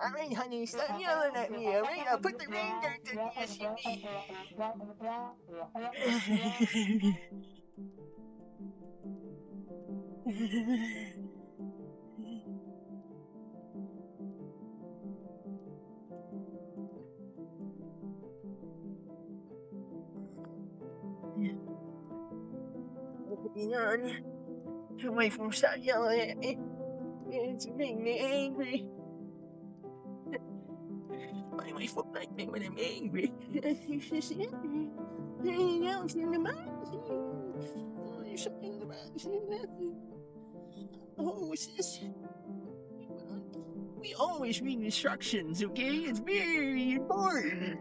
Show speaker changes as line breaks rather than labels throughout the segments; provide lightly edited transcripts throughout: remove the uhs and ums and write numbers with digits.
Alright, honey, stop yelling at me, alright? I'll put the rain guards in the SUV. Your wife won't stop yelling at me. It's making me angry. My wife won't like me when I'm angry. Oh, what's this? We always read instructions, okay? It's very important.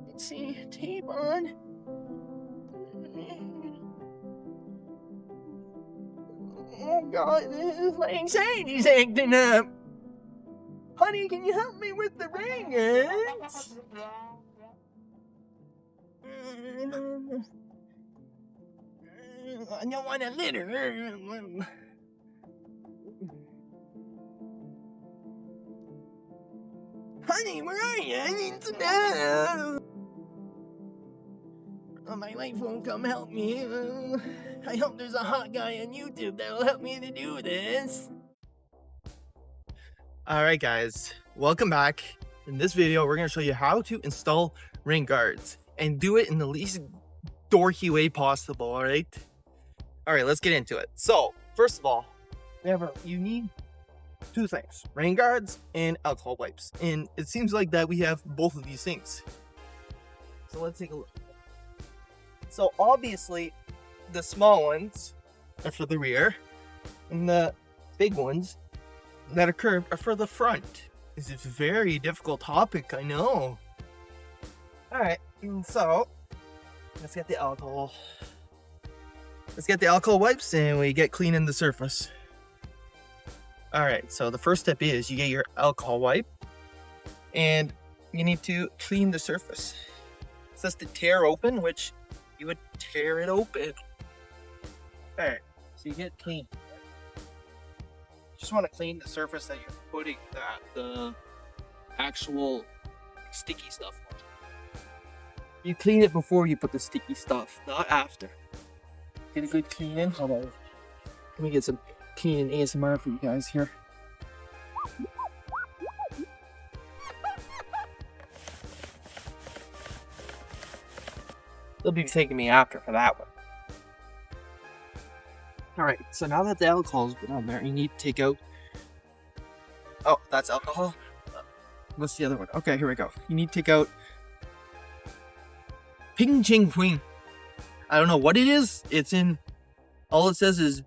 Let's see, tape on. Oh God, my anxiety's acting up. Honey, can you help me with the ringers? I don't want a litter. Honey, where are you? I need to know. Oh, my wife won't come help me. I hope there's a hot guy on YouTube that'll help me to do this. Alright guys, welcome back. In this video, we're going to show you how to install rain guards and do it in the least dorky way possible, alright? Alright, let's get into it. So, first of all, you need two things, rain guards and alcohol wipes. And it seems like that we have both of these things. So let's take a look. So obviously, the small ones are for the rear, and the big ones that are curved are for the front. This is a very difficult topic, I know. Alright, so let's get the alcohol. Let's get the alcohol wipes and we get cleaning the surface. Alright, so the first step is you get your alcohol wipe and you need to clean the surface. It says to tear open, which you would tear it open. Alright, so you get clean. Just want to clean the surface that you're putting the actual sticky stuff on. You clean it before you put the sticky stuff, not after. Get a good clean in. Hold on. Let me get some cleaning ASMR for you guys here. They'll be thanking me after for that one. Alright, so now that the alcohol's been on there, you need to take out... Oh, that's alcohol? What's the other one? Okay, here we go. You need to take out... Ping Ching Quing. I don't know what it is. It's in... All it says is...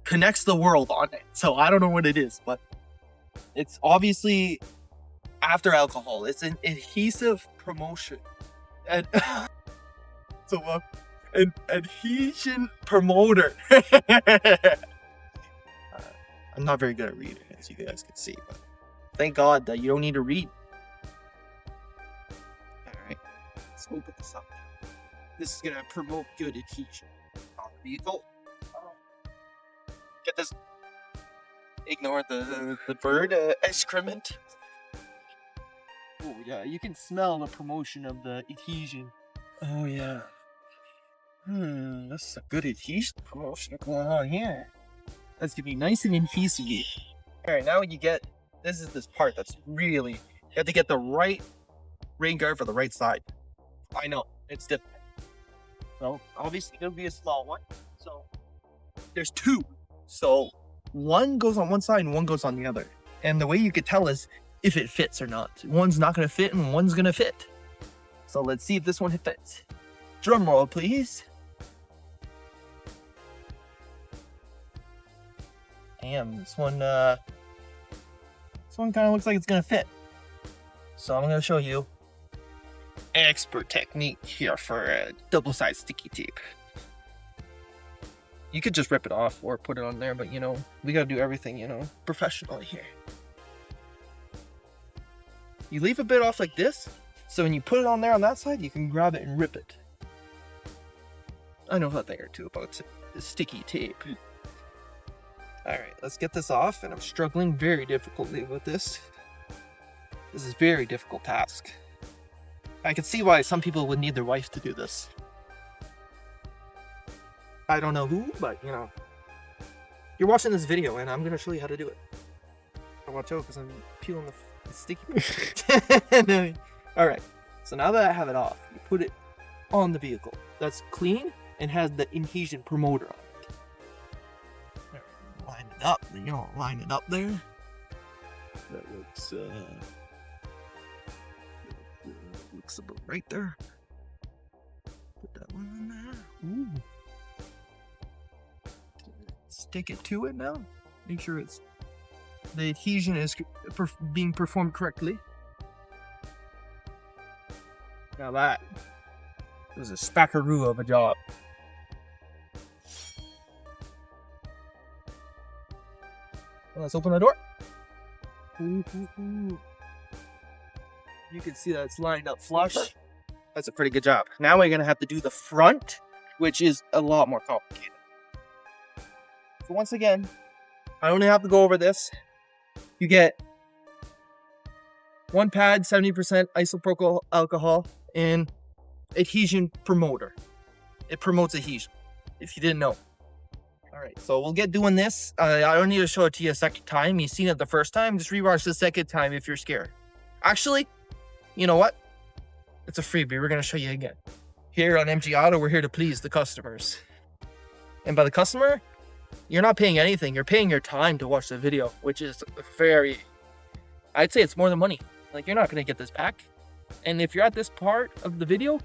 Connects the world on it. So I don't know what it is, but... It's obviously... After alcohol. It's an adhesive promotion. And... So, an adhesion promoter. I'm not very good at reading, as you guys can see, but thank God that you don't need to read. Alright, let's open this up. This is gonna promote good adhesion on the vehicle. Get this. Ignore the bird excrement. Oh yeah, you can smell the promotion of the adhesion. Oh yeah. That's a good adhesion promotion going on here. That's gonna be nice and adhesive. Alright, now you get, this is this part that's really, you have to get the right rain guard for the right side. I know, it's different. So, obviously it'll be a small one. So, there's two. So, one goes on one side and one goes on the other. And the way you could tell is if it fits or not. One's not gonna fit and one's gonna fit. So let's see if this one fits. Drum roll, please. Damn, this one kind of looks like it's gonna fit. So I'm gonna show you expert technique here for double-sided sticky tape. You could just rip it off or put it on there, but you know, we gotta do everything, you know, professionally here. You leave a bit off like this, so when you put it on there on that side, you can grab it and rip it. I know a thing or two about the sticky tape. Alright, let's get this off, and I'm struggling very difficultly with this. This is a very difficult task. I can see why some people would need their wife to do this. I don't know who, but you know. You're watching this video, and I'm going to show you how to do it. Watch out, because I'm peeling the sticky. Alright, so now that I have it off, you put it on the vehicle. That's clean and has the adhesion promoter on it. Line it up, you know, line it up there. That looks about right there. Put that one on there. Ooh. Stick it to it now. Make sure it's the adhesion is being performed correctly. Now that was a spackaroo of a job. Well, let's open the door. Ooh, ooh, ooh. You can see that it's lined up flush. That's a pretty good job. Now we're gonna have to do the front, which is a lot more complicated. So once again, I only have to go over this. You get one pad, 70% isopropyl alcohol, and adhesion promoter. It promotes adhesion, if you didn't know. All right, so we'll get doing this. I don't need to show it to you a second time. You've seen it the first time. Just rewatch the second time if you're scared. Actually, you know what? It's a freebie. We're going to show you again. Here on MG Auto, we're here to please the customers. And by the customer, you're not paying anything. You're paying your time to watch the video, which is very... I'd say it's more than money. Like, you're not going to get this back. And if you're at this part of the video,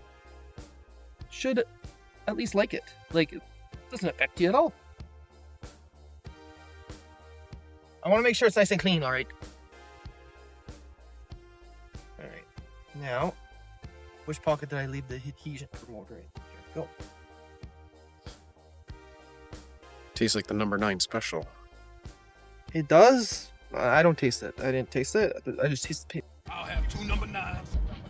should at least like it. Like, it doesn't affect you at all. I want to make sure it's nice and clean, alright? Alright. Now, which pocket did I leave the adhesion promoter in? Here we go.
Tastes like the number 9 special.
It does? I don't taste it. I didn't taste it. I just taste the paper.
I'll have 2 number 9s,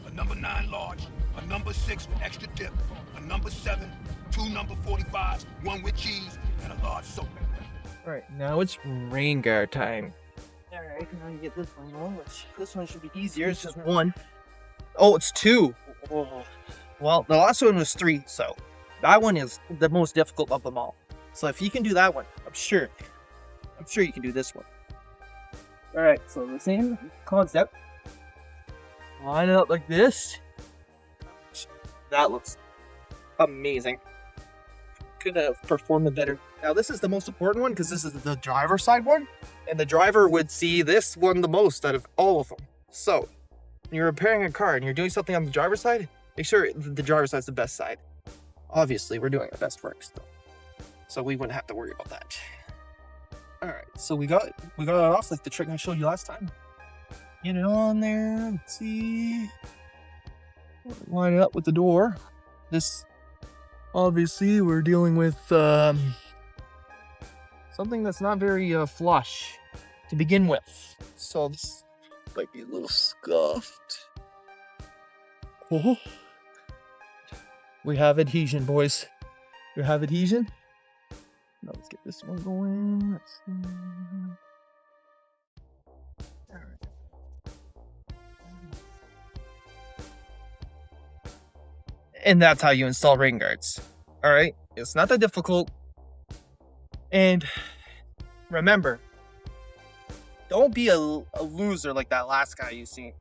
a number 9 large, a number 6 with extra dip, a number 7, 2 number 45s, 1 with cheese, and a large soda.
Alright, now it's rain guard time. Alright, now you get this one on. This one should be easier. It's just 1. Oh, it's 2. Oh. Well, the last one was 3, so that one is the most difficult of them all. So if you can do that one, I'm sure you can do this one. Alright, so the same concept. Line it up like this. That looks amazing. Could have performed it better. Now this is the most important one because this is the driver side one. And the driver would see this one the most out of all of them. So, when you're repairing a car and you're doing something on the driver's side, make sure the driver's side is the best side. Obviously, we're doing our best work still. So we wouldn't have to worry about that. Alright, so we got it off like the trick I showed you last time. Get it on there, let's see. Line it up with the door. This, obviously, we're dealing with something that's not very flush to begin with. So this might be a little scuffed. Oh. We have adhesion, boys. We have adhesion. Now let's get this one going. Let's see. All right. And that's how you install rain guards. All right, it's not that difficult. And remember, don't be a loser like that last guy you see.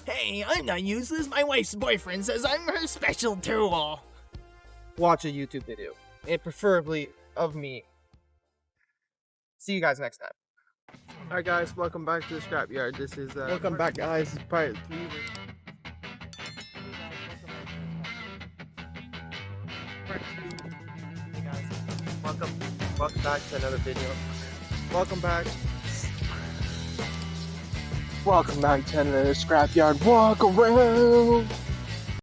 Hey, I'm not useless. My wife's boyfriend says I'm her special tool. Watch a YouTube video, and preferably of me. See you guys next time. Alright guys, welcome back to the scrapyard. This is welcome back guys, it's part 3. Hey guys, welcome back to another video. Welcome back to another scrapyard walk around.